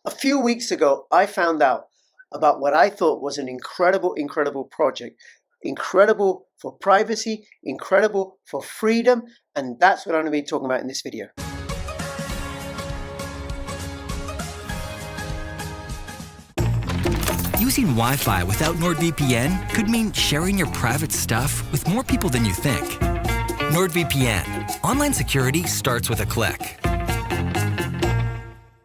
A few weeks ago, I found out about what I thought was an incredible project. Incredible for privacy, incredible for freedom, and that's what I'm going to be talking about in this video. Using Wi-Fi without NordVPN could mean sharing your private stuff with more people than you think. NordVPN. Online security starts with a click.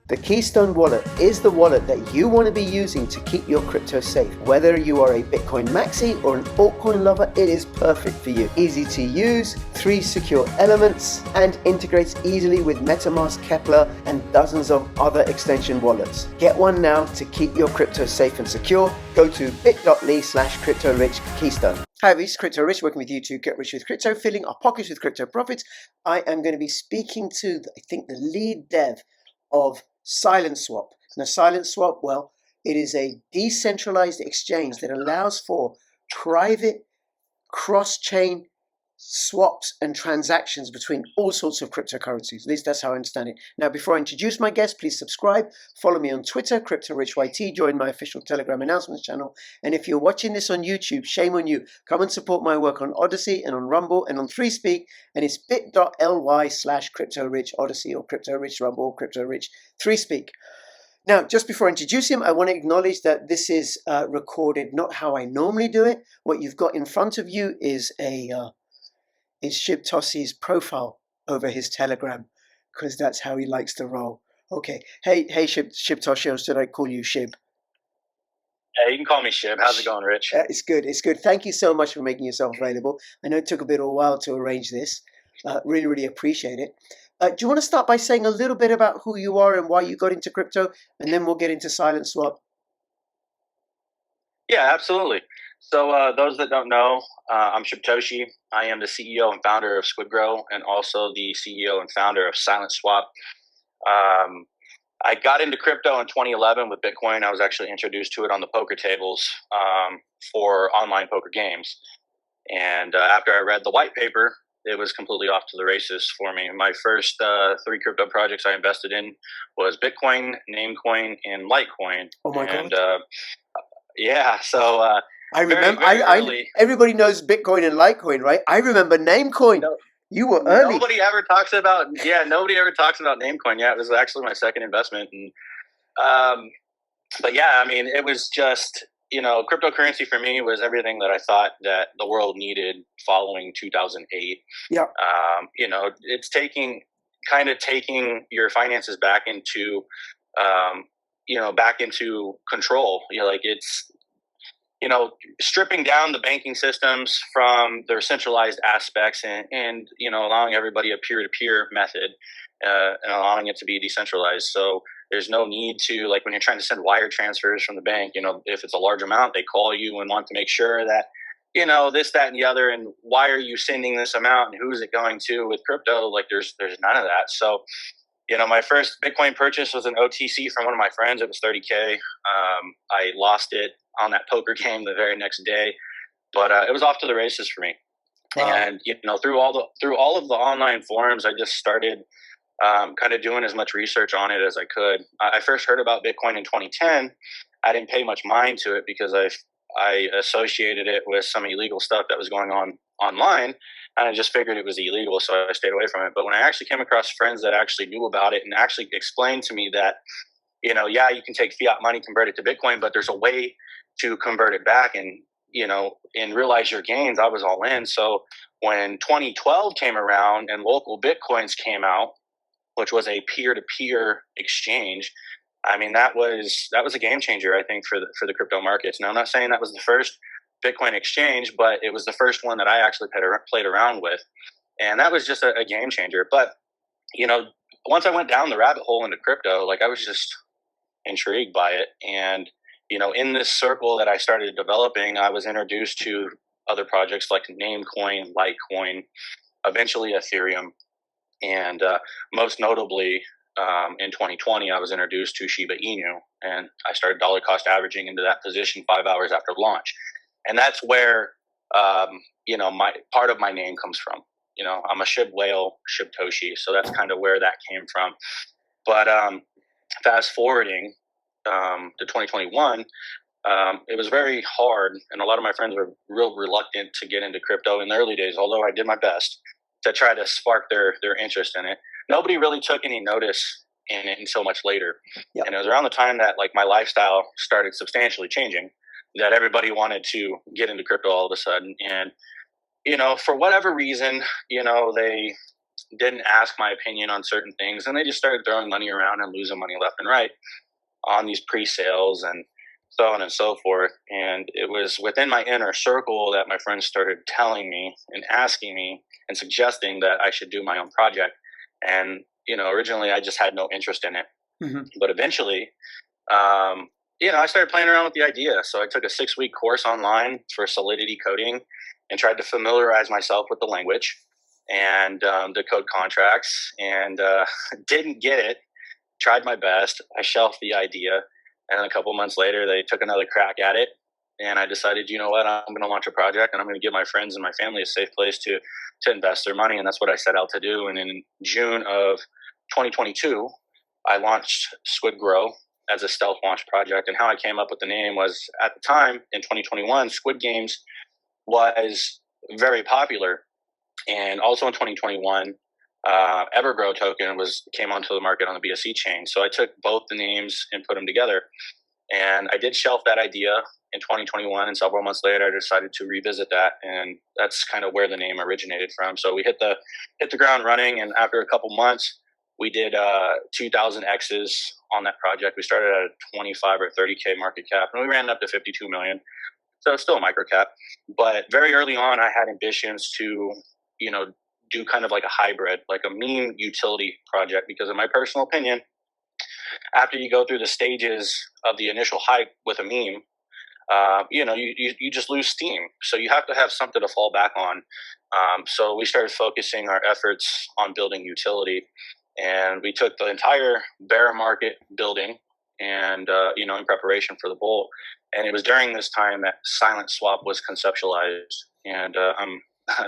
The Keystone wallet is the wallet that you want to be using to keep your crypto safe. Whether you are a Bitcoin maxi or an altcoin lover, it is perfect for you. Easy to use, 3 secure elements, and integrates easily with MetaMask, Kepler, and dozens of other extension wallets. Get one now to keep your crypto safe and secure. Go to bit.ly/CryptoRichKeystone. Hi, this is Crypto Rich, working with you to get rich with crypto, filling our pockets with crypto profits. I am going to be speaking to, I think, the lead dev of SilentSwap. Now, SilentSwap, well, it is a decentralized exchange that allows for private cross-chain swaps and transactions between all sorts of cryptocurrencies. At least that's how I understand it. Now, before I introduce my guest, please subscribe, follow me on Twitter, CryptoRichYT, join my official Telegram announcements channel, and if you're watching this on YouTube, shame on you. Come and support my work on ODYSEE and on Rumble and on ThreeSpeak, and it's bit.ly/CryptoRich ODYSEE or CryptoRich Rumble or CryptoRich ThreeSpeak. Now, just before I introduce him, I want to acknowledge that this is recorded not how I normally do it. What you've got in front of you is Shib Tossi's profile over his Telegram, because that's how he likes to roll. Okay. Hey, Shib Tossi, or should I call you Shib? Yeah, you can call me Shib. How's it going, Rich? It's good. Thank you so much for making yourself available. I know it took a bit of a while to arrange this. Really appreciate it. Do you want to start by saying a little bit about who you are and why you got into crypto, and then we'll get into SilentSwap? Yeah, absolutely. So those that don't know, I'm Shib Toshi. I am the CEO and founder of SquidGrow and also the CEO and founder of SilentSwap. I got into crypto in 2011 with Bitcoin. I was actually introduced to it on the poker tables for online poker games. And after I read the white paper, it was completely off to the races for me. My first 3 crypto projects I invested in was Bitcoin, Namecoin, and Litecoin. Oh my God. And yeah, so I remember. Everybody knows Bitcoin and Litecoin, right? I remember Namecoin. No, you were early. Nobody ever talks about Namecoin. Yeah, it was actually my second investment, and but yeah, I mean, it was just, cryptocurrency for me was everything that I thought that the world needed following 2008. Yeah. It's taking your finances back into control. It's stripping down the banking systems from their centralized aspects and allowing everybody a peer-to-peer method and allowing it to be decentralized. So there's no need to, like, when you're trying to send wire transfers from the bank, if it's a large amount, they call you and want to make sure that, this, that, and the other, and why are you sending this amount and who's it going to? With crypto, like, there's none of that. So, my first Bitcoin purchase was an OTC from one of my friends. It was $30K. I lost it on that poker game the very next day, but it was off to the races for me. Wow. And through all of the online forums, I just started kind of doing as much research on it as I could. I first heard about Bitcoin in 2010. I didn't pay much mind to it because I associated it with some illegal stuff that was going on online, and I just figured it was illegal, so I stayed away from it. But when I actually came across friends that actually knew about it and actually explained to me that, you can take fiat money, convert it to Bitcoin, but there's a way to convert it back and realize your gains, I was all in. So when 2012 came around and local Bitcoins came out, which was a peer-to-peer exchange, I mean, that was a game changer, I think, for the crypto markets. Now, I'm not saying that was the first Bitcoin exchange, but it was the first one that I actually played around with, and that was just a game changer. But once I went down the rabbit hole into crypto, like, I was just intrigued by it, and in this circle that I started developing, I was introduced to other projects like Namecoin, Litecoin, eventually Ethereum, and most notably, in 2020, I was introduced to Shiba Inu, and I started dollar cost averaging into that position 5 hours after launch. And that's where, my part of my name comes from. I'm a Shib whale, Shib Toshi. So that's kind of where that came from. But fast forwarding, to 2021, it was very hard, and a lot of my friends were real reluctant to get into crypto in the early days, although I did my best to try to spark their interest in it. Nobody really took any notice in it until much later. Yep. And it was around the time that like my lifestyle started substantially changing that everybody wanted to get into crypto all of a sudden. And, for whatever reason, they didn't ask my opinion on certain things, and they just started throwing money around and losing money left and right on these pre-sales and so on and so forth. And it was within my inner circle that my friends started telling me and asking me and suggesting that I should do my own project. And, originally I just had no interest in it. Mm-hmm. But eventually, I started playing around with the idea. So I took a 6-week course online for Solidity coding and tried to familiarize myself with the language and the code contracts, and didn't get it. Tried my best. I shelved the idea. And then a couple months later, they took another crack at it. And I decided, you know what, I'm going to launch a project, and I'm going to give my friends and my family a safe place to invest their money. And that's what I set out to do. And in June of 2022, I launched Squid Grow as a stealth launch project. And how I came up with the name was, at the time in 2021, Squid Games was very popular. And also in 2021, Evergrow token came onto the market on the BSC chain. So I took both the names and put them together. And I did shelf that idea in 2021, and several months later, I decided to revisit that, and that's kind of where the name originated from. So we hit the ground running, and after a couple months, we did 2,000 X's on that project. We started at a 25 or 30K market cap, and we ran up to 52 million. So it's still a micro cap, but very early on, I had ambitions to, do kind of like a hybrid, like a meme utility project, because in my personal opinion, after you go through the stages of the initial hype with a meme, you just lose steam. So you have to have something to fall back on. So we started focusing our efforts on building utility, and we took the entire bear market building and, in preparation for the bull. And it was during this time that Silent Swap was conceptualized. And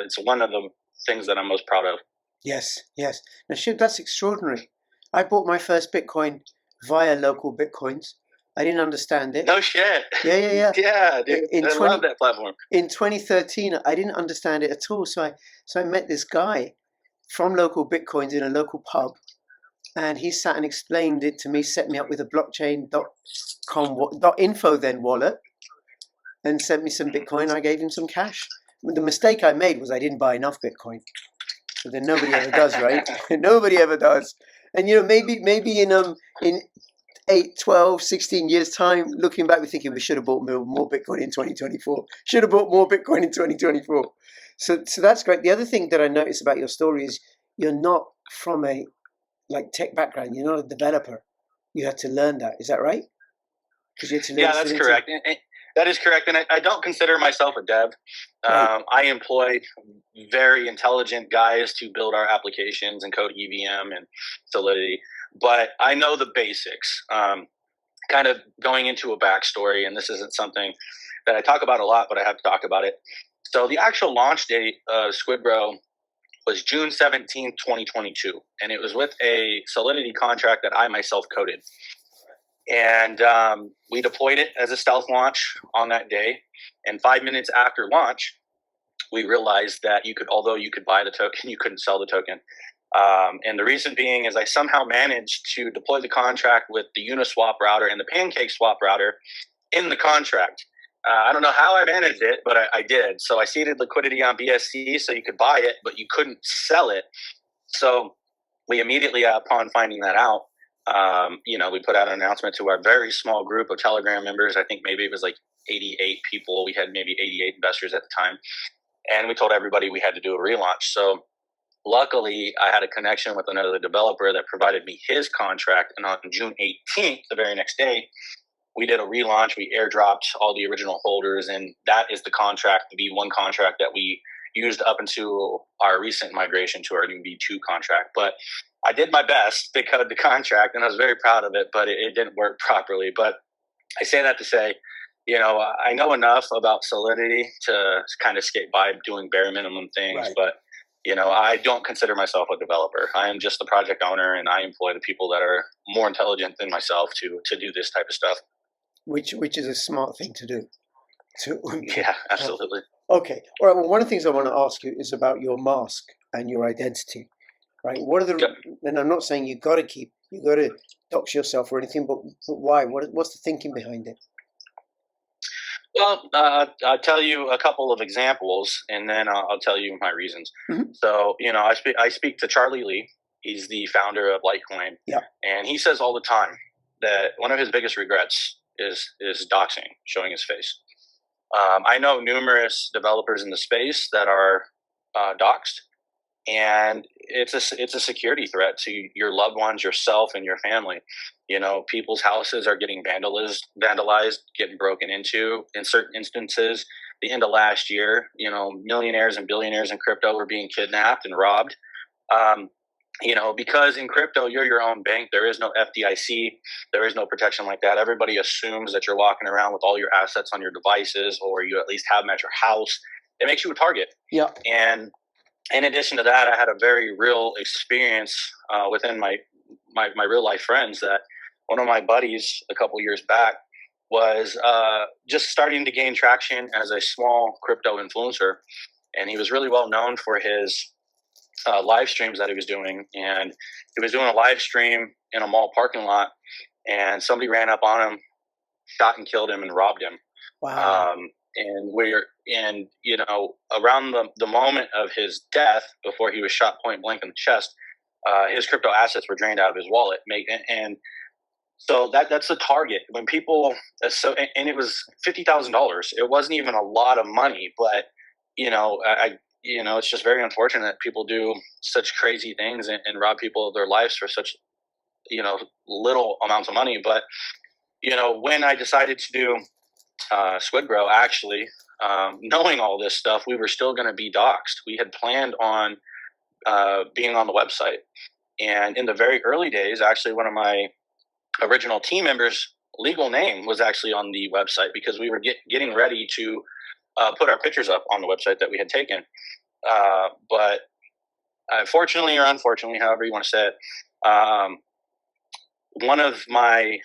it's one of the things that I'm most proud of. Yes. Now, Shiv, that's extraordinary. I bought my first Bitcoin via local Bitcoins. I didn't understand it. No shit. Yeah. Yeah, dude. I love that platform. In 2013, I didn't understand it at all. So I met this guy from local Bitcoins in a local pub, and he sat and explained it to me, set me up with a blockchain.com.info then wallet, and sent me some Bitcoin. I gave him some cash. The mistake I made was I didn't buy enough Bitcoin. But then nobody ever does, right? Nobody ever does. And maybe in 8, 12, 16 years time, looking back, we're thinking we should have bought more Bitcoin in 2024. Should have bought more Bitcoin in 2024. So that's great. The other thing that I noticed about your story is you're not from a tech background. You're not a developer. You had to learn that. Is that right? Yeah, that's correct. That is correct. And I don't consider myself a dev. Right. I employ very intelligent guys to build our applications and code EVM and Solidity. But I know the basics. Kind of going into a backstory, and this isn't something that I talk about a lot, but I have to talk about it. So the actual launch date of Squid Grow was June 17th, 2022. And it was with a Solidity contract that I myself coded. And we deployed it as a stealth launch on that day. And 5 minutes after launch, we realized that although you could buy the token, you couldn't sell the token. And the reason being is I somehow managed to deploy the contract with the Uniswap router and the Pancake Swap router in the contract. I don't know how I managed it, but I did. So I seeded liquidity on BSC so you could buy it, but you couldn't sell it. So we immediately, upon finding that out, we put out an announcement to our very small group of Telegram members. I think maybe it was like 88 people. We had maybe 88 investors at the time. And we told everybody we had to do a relaunch. So luckily, I had a connection with another developer that provided me his contract. And on June 18th, the very next day, we did a relaunch. We airdropped all the original holders. And that is the contract, the V1 contract that we used up until our recent migration to our new V2 contract. But I did my best to code the contract, and I was very proud of it, but it didn't work properly. But I say that to say, I know enough about Solidity to kind of skate by doing bare minimum things. Right. But, I don't consider myself a developer. I am just the project owner, and I employ the people that are more intelligent than myself to do this type of stuff. Which is a smart thing to do. Yeah, absolutely. Okay. All right. Well, one of the things I want to ask you is about your mask and your identity, right? What are the? Yep. And I'm not saying you got to dox yourself or anything, but why? What's the thinking behind it? Well, I'll tell you a couple of examples, and then I'll tell you my reasons. Mhm. So, I speak to Charlie Lee. He's the founder of Litecoin, Yeah. and he says all the time that one of his biggest regrets is doxing, showing his face. I know numerous developers in the space that are doxed, and it's a security threat to your loved ones, yourself, and your family. People's houses are getting vandalized, getting broken into. In certain instances, the end of last year, millionaires and billionaires in crypto were being kidnapped and robbed. Because in crypto, you're your own bank. There is no FDIC. There is no protection like that. Everybody assumes that you're walking around with all your assets on your devices, or you at least have them at your house. It makes you a target. Yeah. And in addition to that, I had a very real experience within my real life friends that one of my buddies a couple years back was just starting to gain traction as a small crypto influencer. And he was really well known for his live streams that he was doing. And he was doing a live stream in a mall parking lot, and somebody ran up on him, shot and killed him, and robbed him. Wow. And around the moment of his death, before he was shot point blank in the chest, his crypto assets were drained out of his wallet. And so that's the target when people. And it was $50,000. It wasn't even a lot of money, but it's just very unfortunate that people do such crazy things and rob people of their lives for such little amounts of money. But when I decided to do Squid Grow, actually, knowing all this stuff, we were still going to be doxxed. We had planned on being on the website. And in the very early days, actually, one of my original team members' legal name was actually on the website because we were getting ready to put our pictures up on the website that we had taken. But fortunately or unfortunately, however you want to say it, one of my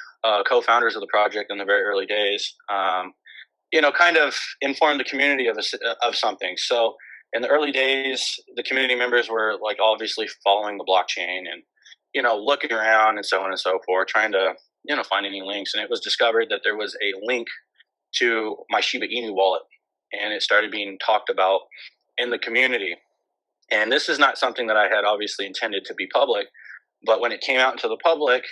co-founders of the project in the very early days, kind of informed the community of something. So in the early days, the community members were like obviously following the blockchain and, looking around and so on and so forth, trying to, find any links. And it was discovered that there was a link to my Shiba Inu wallet, and it started being talked about in the community. And this is not something that I had obviously intended to be public, but when it came out into the public,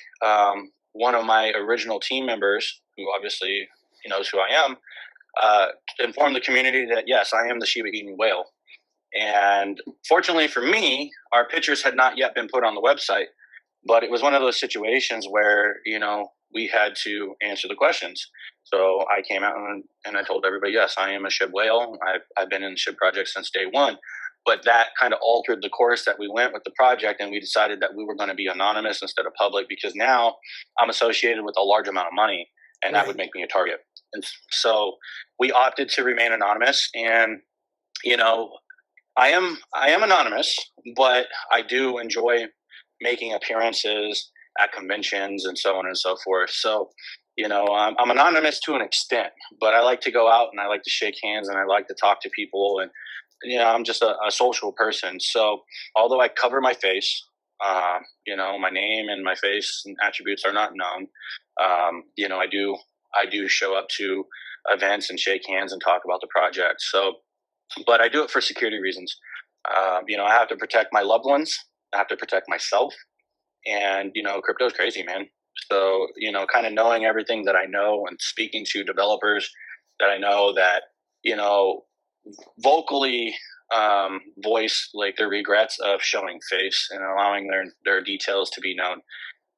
one of my original team members, who obviously knows who I am, informed the community that yes, I am the Shiba Inu whale. And fortunately for me, our pictures had not yet been put on the website, but it was one of those situations where we had to answer the questions. So I came out and I told everybody, yes, I am a SHIB whale. I've been in the SHIB project since day one. But that kind of altered the course that we went with the project, and we decided that we were going to be anonymous instead of public because now I'm associated with a large amount of money, and that would make me a target. And so we opted to remain anonymous. And I am anonymous, but I do enjoy making appearances at conventions and so on and so forth. So I'm anonymous to an extent, but I like to go out and I like to shake hands and I like to talk to people, and I'm just a social person. So although I cover my face, my name and my face and attributes are not known. I do show up to events and shake hands and talk about the project. So, but I do it for security reasons. I have to protect my loved ones. I have to protect myself. And, crypto is crazy, man. So, kind of knowing everything that I know and speaking to developers that I know that, vocally voice like their regrets of showing face and allowing their details to be known,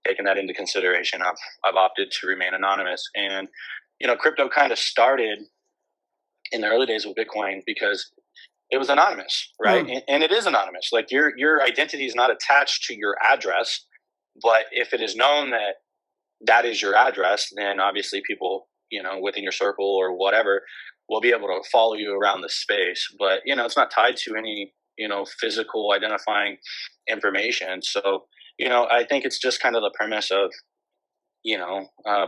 taking that into consideration. I've opted to remain anonymous. And, crypto kind of started in the early days with Bitcoin because it was anonymous, right? And it is anonymous. Like your identity is not attached to your address, but if it is known that that is your address, then obviously people, within your circle or whatever will be able to follow you around the space. But, it's not tied to any physical identifying information. So, I think it's just kind of the premise of,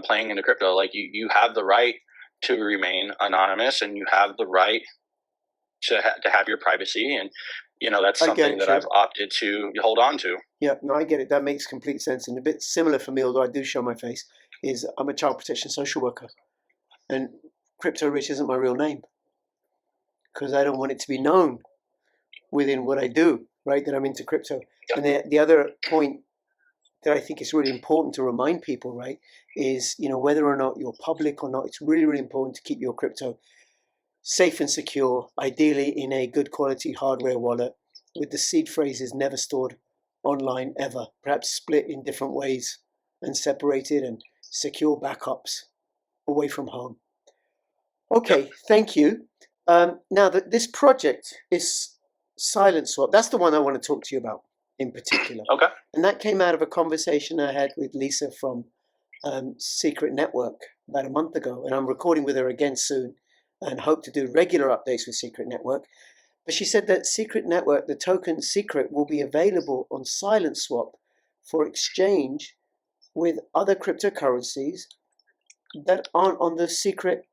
playing into crypto. Like you have the right to remain anonymous, and you have the right to have your privacy. And, that's something that I've opted to hold on to. Yeah, no, I get it. That makes complete sense. And a bit similar for me, although I do show my face, is I'm a child protection social worker. And Crypto Rich isn't my real name because I don't want it to be known within what I do, right, that I'm into crypto. And the other point that I think is really important to remind people, right, is, whether or not you're public or not, it's really, really important to keep your crypto safe and secure, ideally in a good quality hardware wallet with the seed phrases never stored online ever, perhaps split in different ways and separated, and secure backups away from home. Okay, thank you. Now, this project is Silent Swap. That's the one I want to talk to you about in particular. Okay. And that came out of a conversation I had with Lisa from Secret Network about a month ago. And I'm recording with her again soon and hope to do regular updates with Secret Network. But she said that Secret Network, the token Secret, will be available on Silent Swap for exchange with other cryptocurrencies that aren't on the Secret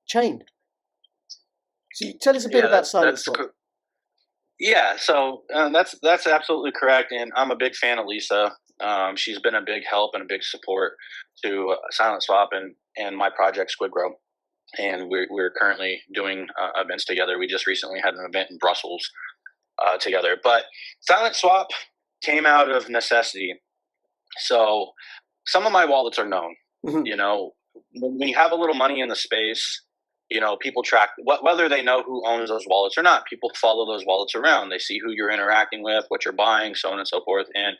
chain. So tell us a bit about Silent Swap. Yeah, so that's absolutely correct, and I'm a big fan of Lisa. She's been a big help and a big support to Silent Swap and my project Squid Grow. And we're currently doing events together. We just recently had an event in Brussels together. But Silent Swap came out of necessity. So some of my wallets are known. Mm-hmm. When you have a little money in the space, people track whether they know who owns those wallets or not. People follow those wallets around. They see who you're interacting with, what you're buying, so on and so forth. And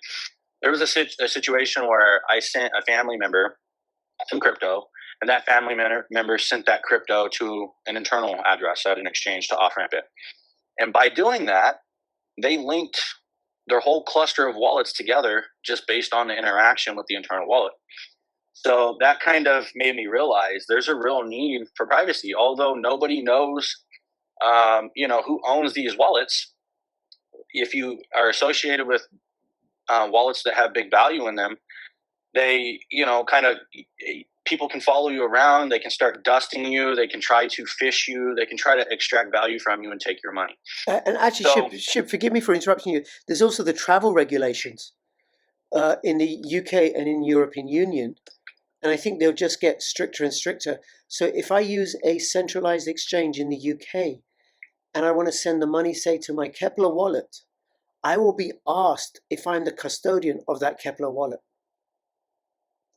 there was a situation where I sent a family member some crypto, and that family member sent that crypto to an internal address at an exchange to off-ramp it. And by doing that, they linked their whole cluster of wallets together just based on the interaction with the internal wallet. So that kind of made me realize there's a real need for privacy. Although nobody knows, who owns these wallets, if you are associated with wallets that have big value in them, they, people can follow you around. They can start dusting you. They can try to phish you. They can try to extract value from you and take your money. And actually, Shib, forgive me for interrupting you. There's also the travel regulations in the UK and in the European Union. And I think they'll just get stricter and stricter. So if I use a centralized exchange in the UK and I want to send the money, say, to my Kepler wallet, I will be asked if I'm the custodian of that Kepler wallet.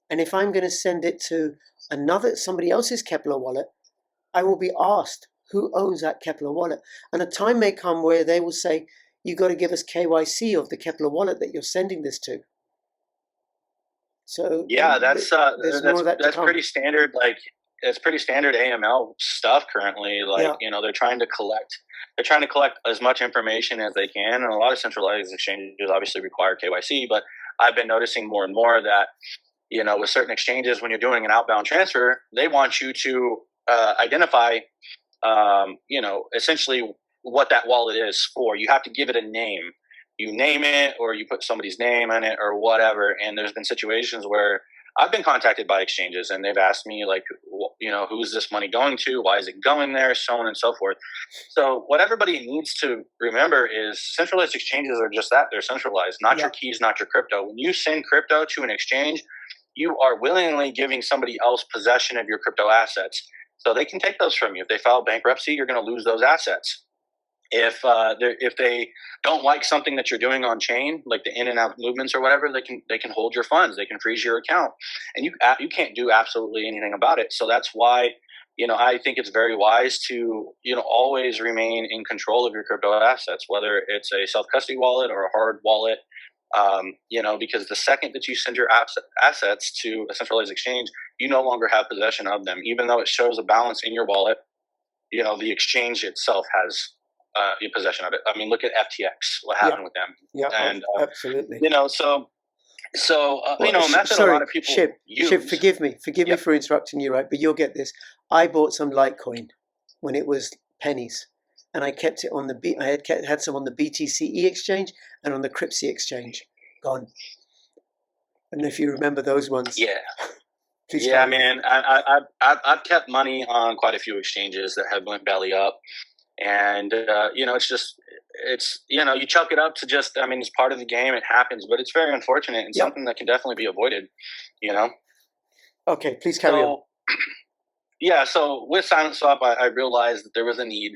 And if I'm going to send it to somebody else's Kepler wallet, I will be asked who owns that Kepler wallet. And a time may come where they will say, you got to give us KYC of the Kepler wallet that you're sending this to. So yeah, that's pretty standard. Like it's pretty standard AML stuff currently. Like they're trying to collect as much information as they can, and a lot of centralized exchanges obviously require KYC. But I've been noticing more and more that with certain exchanges, when you're doing an outbound transfer, they want you to identify, essentially what that wallet is for. You have to give it a name. You name it, or you put somebody's name in it, or whatever. And there's been situations where I've been contacted by exchanges, and they've asked me, like, who's this money going to? Why is it going there? So on and so forth. So what everybody needs to remember is centralized exchanges are just that. They're centralized, not your keys, not your crypto. When you send crypto to an exchange, you are willingly giving somebody else possession of your crypto assets. So they can take those from you. If they file bankruptcy, you're going to lose those assets. If they don't like something that you're doing on chain, like the in and out movements or whatever, they can hold your funds. They can freeze your account, and you can't do absolutely anything about it. So that's why I think it's very wise to always remain in control of your crypto assets, whether it's a self custody wallet or a hard wallet. Because the second that you send your assets to a centralized exchange, you no longer have possession of them, even though it shows a balance in your wallet. The exchange itself has possession of it. I mean, look at FTX. What happened with them? Yeah, and absolutely. And that's what a lot of people use. Shib, forgive me for interrupting you, right? But you'll get this. I bought some Litecoin when it was pennies, and I kept it on the had some on the BTCE exchange and on the CRIPSE exchange. Gone. I don't know if you remember those ones. Yeah. Please Yeah, carry on. man. I've kept money on quite a few exchanges that have went belly up, and it's you chuck it up to just. I mean, it's part of the game. It happens, but it's very unfortunate and something that can definitely be avoided. Okay, please carry on. Yeah. So with Silent Swap, I realized that there was a need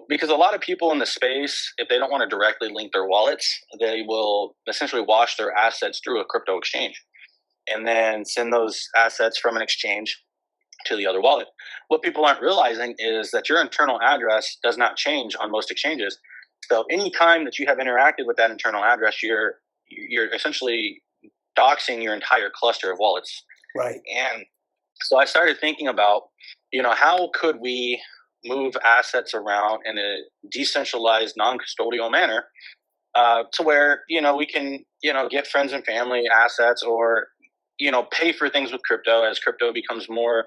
because a lot of people in the space, if they don't want to directly link their wallets, they will essentially wash their assets through a crypto exchange and then send those assets from an exchange to the other wallet. What people aren't realizing is that your internal address does not change on most exchanges. So anytime that you have interacted with that internal address, you're essentially doxing your entire cluster of wallets. Right. And so I started thinking about, how could we move assets around in a decentralized, non-custodial manner to where, we can, get friends and family assets or, pay for things with crypto as crypto becomes more,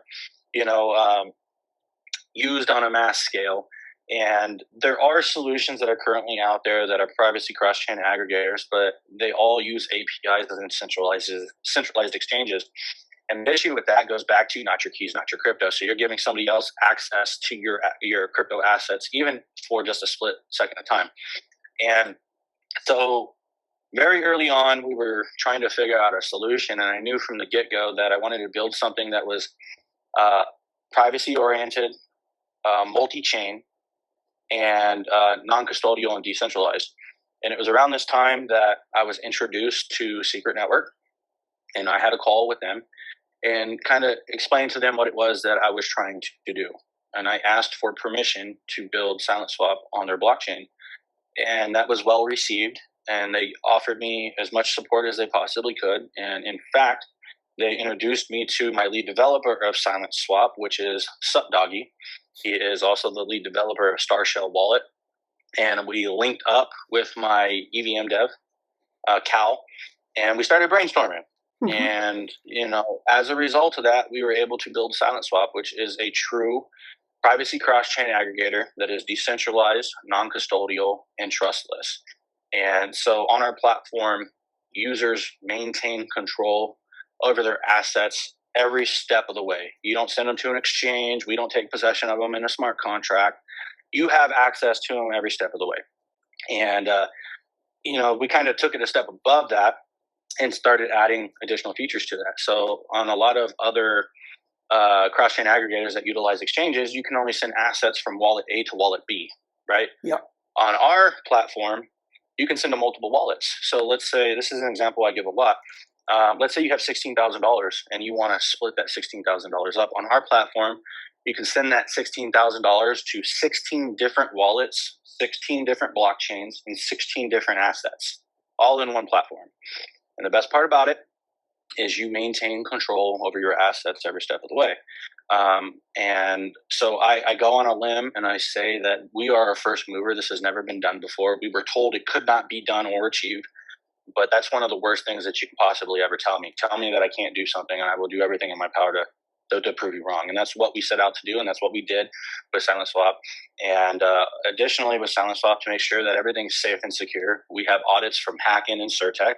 used on a mass scale. And there are solutions that are currently out there that are privacy cross-chain aggregators, but they all use APIs and centralized exchanges. And the issue with that goes back to not your keys, not your crypto. So you're giving somebody else access to your crypto assets, even for just a split second of time. And so very early on, we were trying to figure out a solution. And I knew from the get-go that I wanted to build something that was privacy-oriented, multi-chain, and non-custodial and decentralized. And it was around this time that I was introduced to Secret Network. And I had a call with them and kind of explained to them what it was that I was trying to do. And I asked for permission to build Silent Swap on their blockchain. And that was well received. And they offered me as much support as they possibly could. And in fact, they introduced me to my lead developer of Silent Swap, which is SupDoggy. He is also the lead developer of Starshell Wallet. And we linked up with my EVM dev, Cal, and we started brainstorming. Mm-hmm. And, as a result of that, we were able to build Silent Swap, which is a true privacy cross-chain aggregator that is decentralized, non-custodial, and trustless. And so on our platform, users maintain control over their assets every step of the way. You don't send them to an exchange. We don't take possession of them in a smart contract. You have access to them every step of the way. And, we kind of took it a step above that and started adding additional features to that. So on a lot of other cross-chain aggregators that utilize exchanges, you can only send assets from wallet A to wallet B, right? Yeah. On our platform, you can send to multiple wallets. So let's say, this is an example I give a lot. Let's say you have $16,000 and you want to split that $16,000 up. On our platform, you can send that $16,000 to 16 different wallets, 16 different blockchains, and 16 different assets, all in one platform. And the best part about it is you maintain control over your assets every step of the way. And so I go on a limb and I say that we are a first mover. This has never been done before. We were told it could not be done or achieved, but that's one of the worst things that you can possibly ever tell me. Tell me that I can't do something and I will do everything in my power to prove you wrong. And that's what we set out to do. And that's what we did with Silent Swap. And additionally with Silent Swap, to make sure that everything's safe and secure, we have audits from Hacken and Surtech.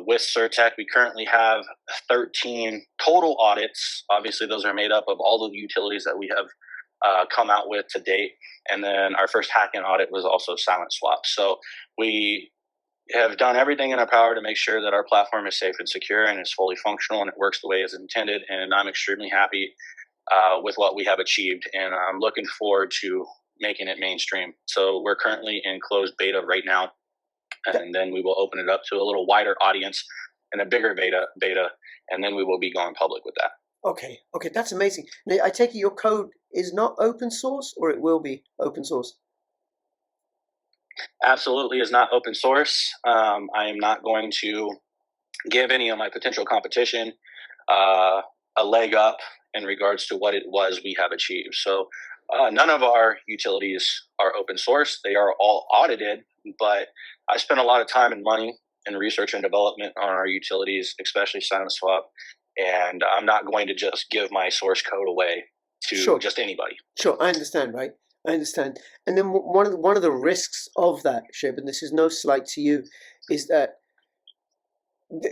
With Surtech, we currently have 13 total audits. Obviously, those are made up of all of the utilities that we have come out with to date. And then our first Hacken audit was also Silent Swap. So we have done everything in our power to make sure that our platform is safe and secure and is fully functional and it works the way it's intended. And I'm extremely happy with what we have achieved. And I'm looking forward to making it mainstream. So we're currently in closed beta right now. And then we will open it up to a little wider audience and a bigger beta, and then we will be going public with that. Okay, that's amazing. Now, I take it your code is not open source, or it will be open source? Absolutely is not open source. I am not going to give any of my potential competition a leg up in regards to what it was we have achieved. So none of our utilities are open source. They are all audited, but I spent a lot of time and money in research and development on our utilities, especially Silent Swap, and I'm not going to just give my source code away to just anybody. Sure, I understand, right? I understand. And then one of the risks of that, Shib, and this is no slight to you, is that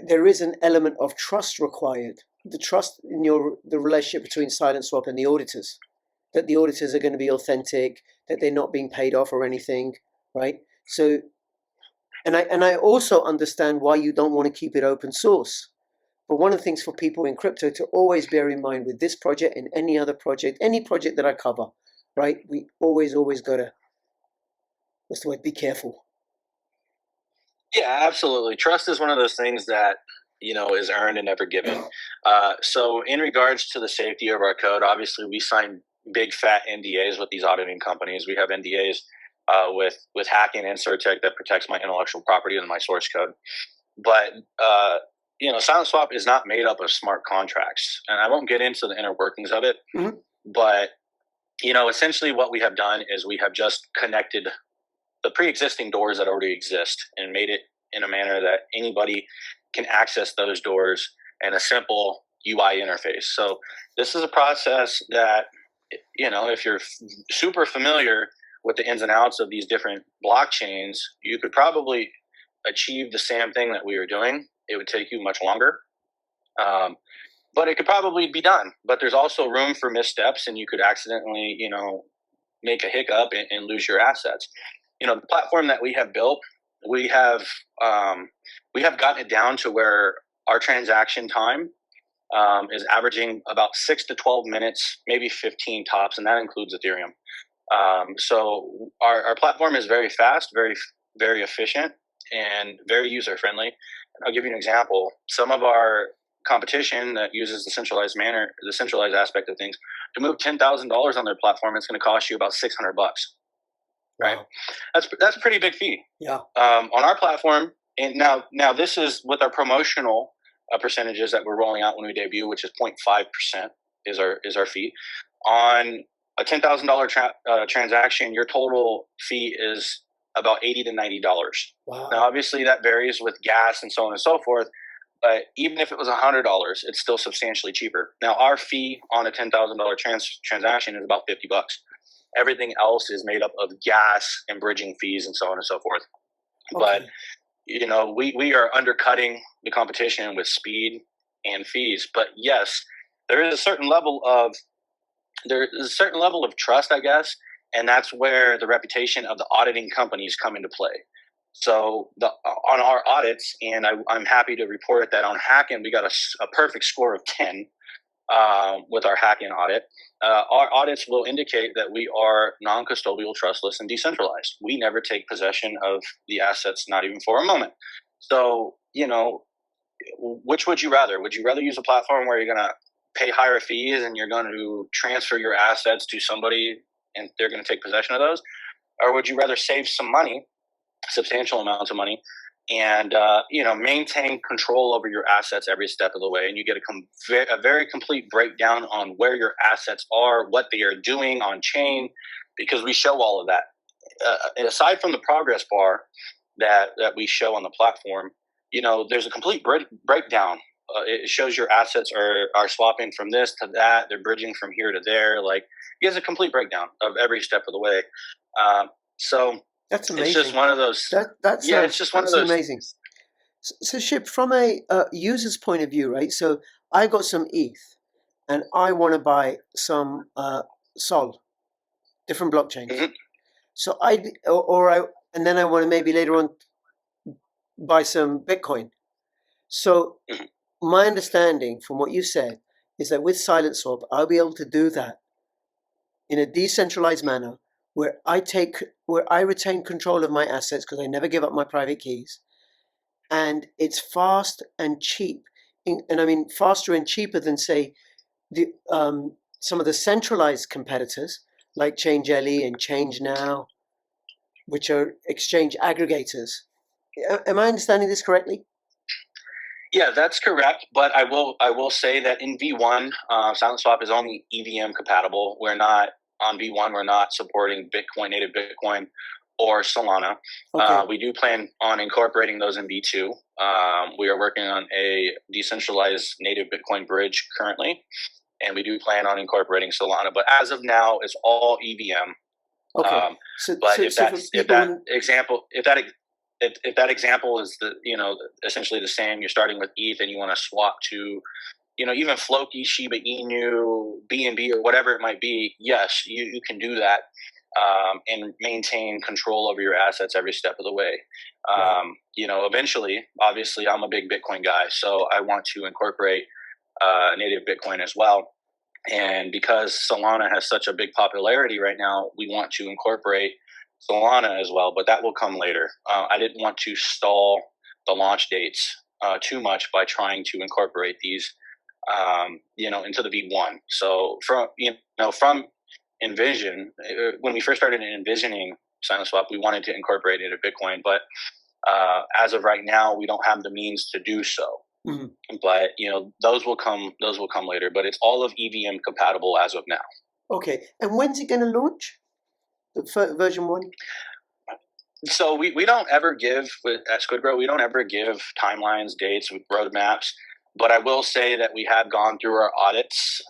there is an element of trust required. The trust in the relationship between Silent Swap and the auditors, that the auditors are going to be authentic, that they're not being paid off or anything, right? So, and I also understand why you don't want to keep it open source. But one of the things for people in crypto to always bear in mind with this project and any other project, any project that I cover, right? We always gotta, what's the word? Be careful. Yeah, absolutely. Trust is one of those things that is earned and never given. So, in regards to the safety of our code, obviously we sign big fat NDAs with these auditing companies. We have NDAs with hacking and Certec that protects my intellectual property and my source code. But Silent Swap is not made up of smart contracts, and I won't get into the inner workings of it. Mm-hmm. But essentially, what we have done is we have just connected the pre-existing doors that already exist and made it in a manner that anybody can access those doors in a simple UI interface. So this is a process that, if you're super familiar with the ins and outs of these different blockchains, you could probably achieve the same thing that we are doing. It would take you much longer, but it could probably be done. But there's also room for missteps, and you could accidentally, make a hiccup and lose your assets. The platform that we have built, we have gotten it down to where our transaction time is averaging about 6 to 12 minutes, maybe 15 tops, and that includes Ethereum. So our platform is very fast, very, very efficient, and very user friendly. I'll give you an example. Some of our competition that uses the centralized aspect of things, to move $10,000 on their platform, it's going to cost you about $600. Right, Wow. That's a pretty big fee. Yeah. On our platform, and now this is with our promotional percentages that we're rolling out when we debut, which is 0.5% is our fee. On a $10,000 transaction, your total fee is about $80 to $90. Wow. Now, obviously, that varies with gas and so on and so forth. But even if it was $100, it's still substantially cheaper. Now, our fee on a $10,000 transaction is about $50. Everything else is made up of gas and bridging fees and so on and so forth. Okay. But we are undercutting the competition with speed and fees. But yes, there is a certain level of trust, I guess, and that's where the reputation of the auditing companies come into play. So on our audits, and I'm happy to report that on Hackin, we got a perfect score of 10 with our Hackin audit. Our audits will indicate that we are non-custodial, trustless, and decentralized. We never take possession of the assets, not even for a moment. So, which would you rather? Would you rather use a platform where you're going to pay higher fees and you're going to transfer your assets to somebody and they're going to take possession of those? Or would you rather save some money, substantial amounts of money, and maintain control over your assets every step of the way, and you get a very complete breakdown on where your assets are, what they are doing on chain, because we show all of that. And aside from the progress bar that we show on the platform, there's a complete breakdown. It shows your assets are swapping from this to that, they're bridging from here to there. Like, it gives a complete breakdown of every step of the way. So that's amazing. It's just one of those. It's just one of those. Amazing. So, Shib, from a user's point of view, right? So, I got some ETH, and I want to buy some Sol, different blockchains. Mm-hmm. So and then I want to maybe later on buy some Bitcoin. So, my understanding from what you said is that with Silent Swap, I'll be able to do that in a decentralized manner, where I retain control of my assets because I never give up my private keys, and it's fast and cheap, and I mean faster and cheaper than, say, some of the centralized competitors like ChangeLE and ChangeNow, which are exchange aggregators. Am I understanding this correctly? Yeah, that's correct. But I will say that in V1, Silent Swap is only EVM compatible. We're not on V1. We're not supporting Bitcoin, native Bitcoin, or Solana. Okay. We do plan on incorporating those in V2. We are working on a decentralized native Bitcoin bridge currently, and we do plan on incorporating Solana. But as of now, it's all EVM. Okay. But So for if people, that example is essentially the same, you're starting with ETH and you want to swap to even Floki, Shiba Inu, BNB, or whatever it might be. Yes, you can do that and maintain control over your assets every step of the way. Eventually, obviously, I'm a big Bitcoin guy, so I want to incorporate native Bitcoin as well. And because Solana has such a big popularity right now, we want to incorporate Solana as well, but that will come later. I didn't want to stall the launch dates too much by trying to incorporate these, into the V1. So from Envision, when we first started envisioning SilentSwap, we wanted to incorporate it into Bitcoin, but as of right now, we don't have the means to do so. Mm-hmm. But those will come later. But it's all of EVM compatible as of now. Okay, and when's it going to launch? The version 1. So we don't ever give at SquidGrow. We don't ever give timelines, dates, roadmaps. But I will say that we have gone through our audits.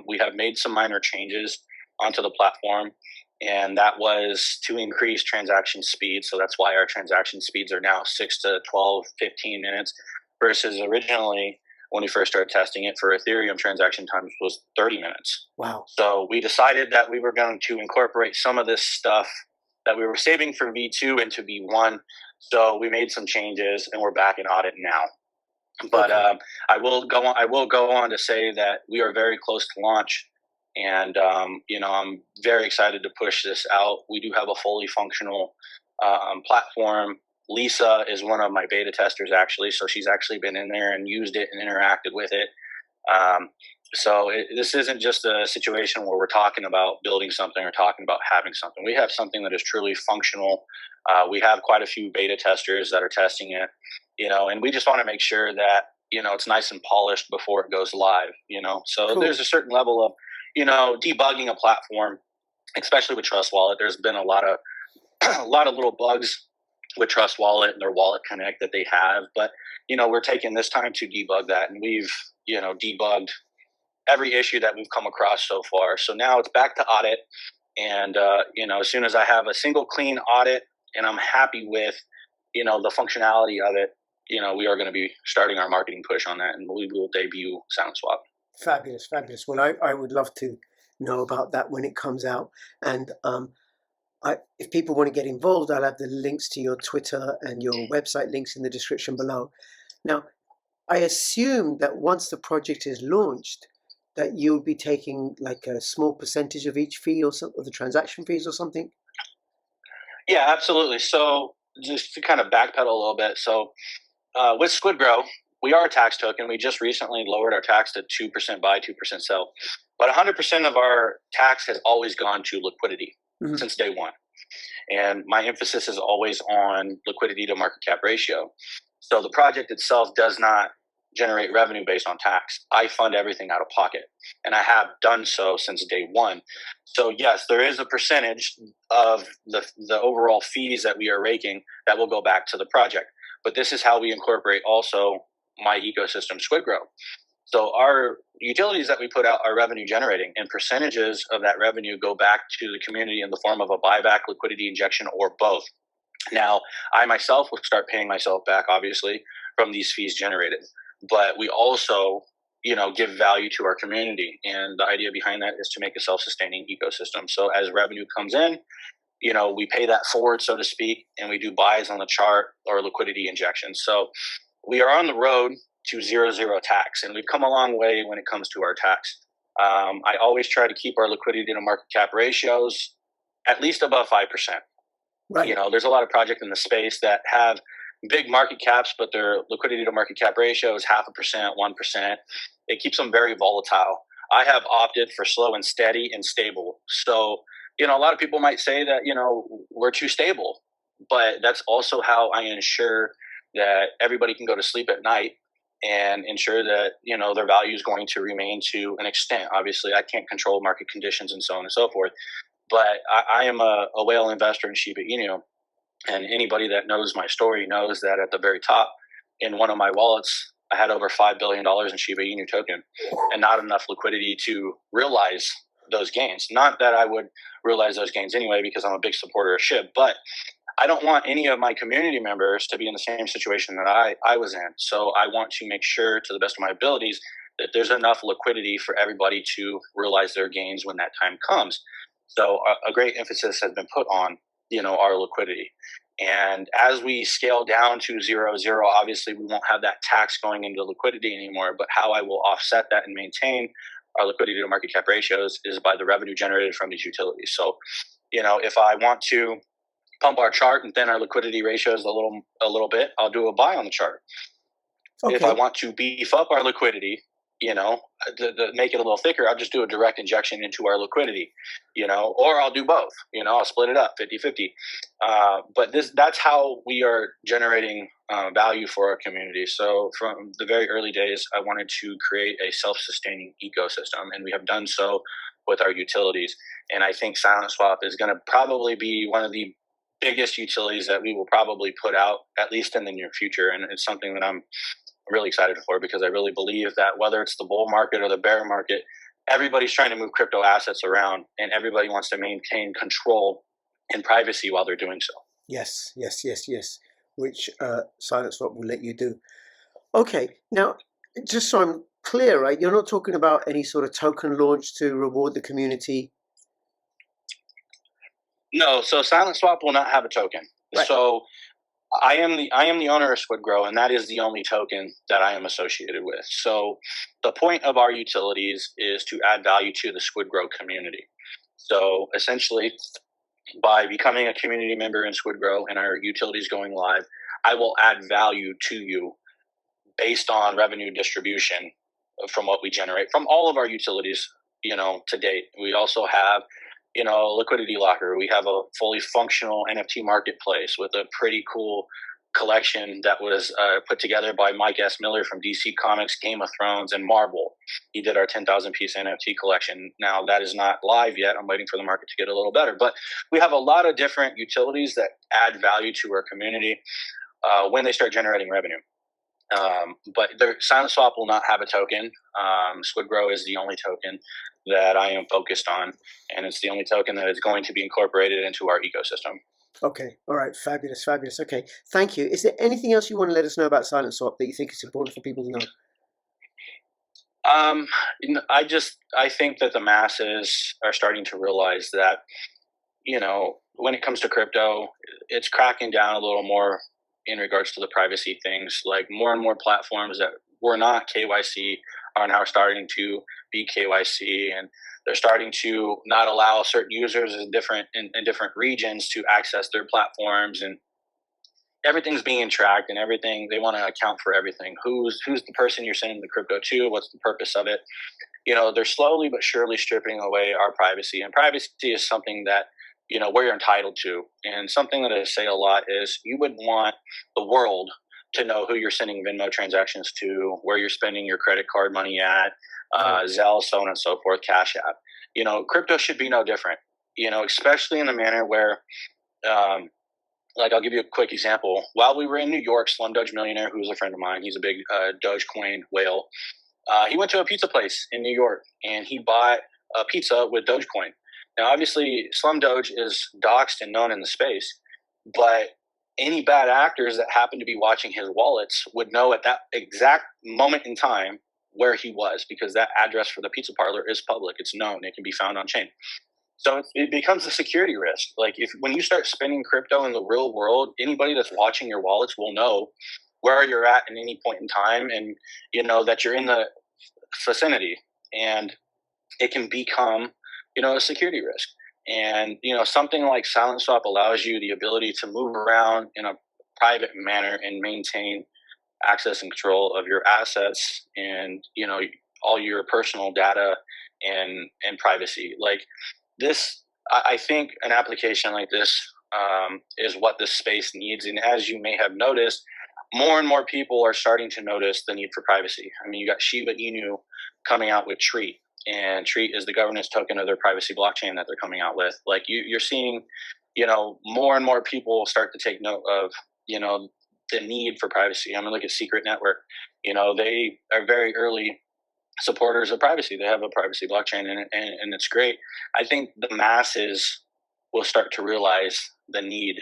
We have made some minor changes onto the platform, and that was to increase transaction speed. So that's why our transaction speeds are now 6 to 12, 15 minutes. Versus originally, when we first started testing it for Ethereum, transaction time was 30 minutes. Wow. So we decided that we were going to incorporate some of this stuff that we were saving for V2 into V1. So we made some changes, and we're back in audit now. But okay. I will go on to say that we are very close to launch, and I'm very excited to push this out. We do have a fully functional platform. Lisa is one of my beta testers, actually, so she's actually been in there and used it and interacted with it. This isn't just a situation where we're talking about building something or talking about having something. We have something that is truly functional. We have quite a few beta testers that are testing it, and we just want to make sure that it's nice and polished before it goes live. So cool. There's a certain level of debugging a platform, especially with Trust Wallet. There's been a lot of little bugs with Trust Wallet and their Wallet Connect that they have. But, we're taking this time to debug that, and we've, debugged every issue that we've come across so far. So now it's back to audit. And, as soon as I have a single clean audit and I'm happy with, the functionality of it, we are going to be starting our marketing push on that, and we will debut SilentSwap. Fabulous. Well, I would love to know about that when it comes out. And, if people want to get involved, I'll have the links to your Twitter and your website links in the description below. Now, I assume that once the project is launched, that you'll be taking like a small percentage of each fee or something, of the transaction fees or something? Yeah, absolutely. So just to kind of backpedal a little bit. So with SquidGrow, we are a tax token. We just recently lowered our tax to 2% buy, 2% sell. But 100% of our tax has always gone to liquidity. Mm-hmm. Since day one. And my emphasis is always on liquidity to market cap ratio. So the project itself does not generate revenue based on tax. I fund everything out of pocket, and I have done so since day one. So yes, there is a percentage of the overall fees that we are raking that will go back to the project. But this is how we incorporate also my ecosystem, SquidGrow. So our utilities that we put out are revenue generating, and percentages of that revenue go back to the community in the form of a buyback, liquidity injection, or both. Now, I myself will start paying myself back, obviously, from these fees generated. But we also, give value to our community. And the idea behind that is to make a self-sustaining ecosystem. So as revenue comes in, we pay that forward, so to speak, and we do buys on the chart or liquidity injections. So we are on the road to 0 tax, and we've come a long way when it comes to our tax. I always try to keep our liquidity to market cap ratios at least above 5%. Right. There's a lot of projects in the space that have big market caps, but their liquidity to market cap ratio is 0.5%, 1%. It keeps them very volatile. I have opted for slow and steady and stable. So, a lot of people might say that, we're too stable, but that's also how I ensure that everybody can go to sleep at night and ensure that, their value is going to remain to an extent. Obviously, I can't control market conditions and so on and so forth, but I am a whale investor in Shiba Inu, and anybody that knows my story knows that at the very top in one of my wallets, I had over $5 billion in Shiba Inu token and not enough liquidity to realize those gains. Not that I would realize those gains anyway, because I'm a big supporter of SHIB, but I don't want any of my community members to be in the same situation that I was in. So I want to make sure, to the best of my abilities, that there's enough liquidity for everybody to realize their gains when that time comes. So a great emphasis has been put on, our liquidity. And as we scale down to 0-0, obviously we won't have that tax going into liquidity anymore. But how I will offset that and maintain our liquidity to market cap ratios is by the revenue generated from these utilities. So, if I want to pump our chart and thin our liquidity ratios a little bit, I'll do a buy on the chart. Okay. If I want to beef up our liquidity, to make it a little thicker, I'll just do a direct injection into our liquidity, or I'll do both, I'll split it up 50-50. But that's how we are generating value for our community. So from the very early days, I wanted to create a self-sustaining ecosystem, and we have done so with our utilities. And I think Silent Swap is going to probably be one of the biggest utilities that we will probably put out, at least in the near future. And it's something that I'm really excited for, because I really believe that whether it's the bull market or the bear market, everybody's trying to move crypto assets around, and everybody wants to maintain control and privacy while they're doing so. Yes. Which Silent Swap will let you do. Okay, now just so I'm clear, right? You're not talking about any sort of token launch to reward the community. No, so Silent Swap will not have a token. Right. So I am the owner of Squid Grow, and that is the only token that I am associated with. So the point of our utilities is to add value to the Squid Grow community. So essentially, by becoming a community member in Squid Grow and our utilities going live, I will add value to you based on revenue distribution from what we generate from all of our utilities, to date. We also have liquidity locker. We have a fully functional NFT marketplace with a pretty cool collection that was put together by Mike S. Miller from DC Comics, Game of Thrones, and Marvel. He did our 10,000 piece NFT collection. Now that is not live yet. I'm waiting for the market to get a little better, but we have a lot of different utilities that add value to our community when they start generating revenue. But Silent Swap will not have a token. Squid Grow is the only token that I am focused on, and it's the only token that is going to be incorporated into our ecosystem. Okay, all right, fabulous. Okay, thank you. Is there anything else you want to let us know about Silent Swap that you think is important for people to know? I think that the masses are starting to realize that, when it comes to crypto, it's cracking down a little more in regards to the privacy things. Like more and more platforms that were not KYC are now starting to be KYC, and they're starting to not allow certain users in different regions to access their platforms, and everything's being tracked, and everything, they want to account for everything. Who's the person you're sending the crypto to? What's the purpose of it? They're slowly but surely stripping away our privacy, and privacy is something that we're entitled to. And something that I say a lot is you would want the world to know who you're sending Venmo transactions to, where you're spending your credit card money at, Zelle, so on and so forth, Cash App. Crypto should be no different, especially in the manner where, I'll give you a quick example. While we were in New York, Slum Doge Millionaire, who's a friend of mine, he's a big Dogecoin whale. He went to a pizza place in New York, and he bought a pizza with Dogecoin. Now, obviously, Slum Doge is doxed and known in the space, but any bad actors that happen to be watching his wallets would know at that exact moment in time where he was, because that address for the pizza parlor is public. It's known. It can be found on chain. So it becomes a security risk. Like when you start spending crypto in the real world, anybody that's watching your wallets will know where you're at any point in time, and that you're in the vicinity, and it can become a security risk. And something like Silent Swap allows you the ability to move around in a private manner and maintain access and control of your assets and all your personal data and privacy. Like this, I think an application like this is what this space needs. And as you may have noticed, more and more people are starting to notice the need for privacy. I mean, you got Shiba Inu coming out with Treat, and Treat is the governance token of their privacy blockchain that they're coming out with. Like you're seeing, more and more people start to take note of, the need for privacy. I mean, look at Secret Network. They are very early supporters of privacy. They have a privacy blockchain, and it's great. I think the masses will start to realize the need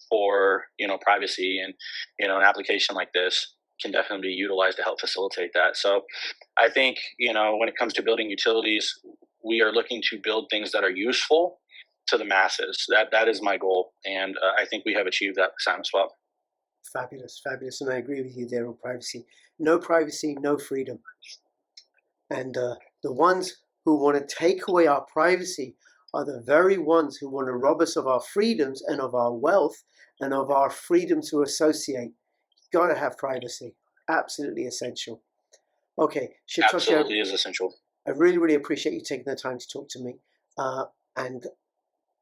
for privacy, and an application like this can definitely be utilized to help facilitate that. So I think when it comes to building utilities, we are looking to build things that are useful to the masses. That is my goal, and I think we have achieved that with SimonsSwap. Fabulous, fabulous, and I agree with you there on privacy. No privacy, no freedom. And the ones who want to take away our privacy are the very ones who want to rob us of our freedoms and of our wealth and of our freedom to associate. You've got to have privacy. Absolutely essential. Okay, Shibtoshi, absolutely is essential. I really, really appreciate you taking the time to talk to me. And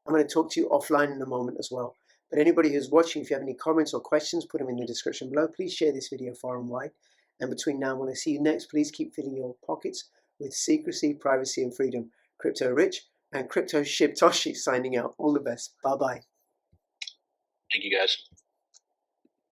I'm going to talk to you offline in a moment as well. But anybody who's watching, if you have any comments or questions, put them in the description below. Please share this video far and wide. And between now and when I see you next, please keep filling your pockets with secrecy, privacy, and freedom. Crypto Rich and Crypto Shibtoshi signing out. All the best. Bye-bye. Thank you, guys.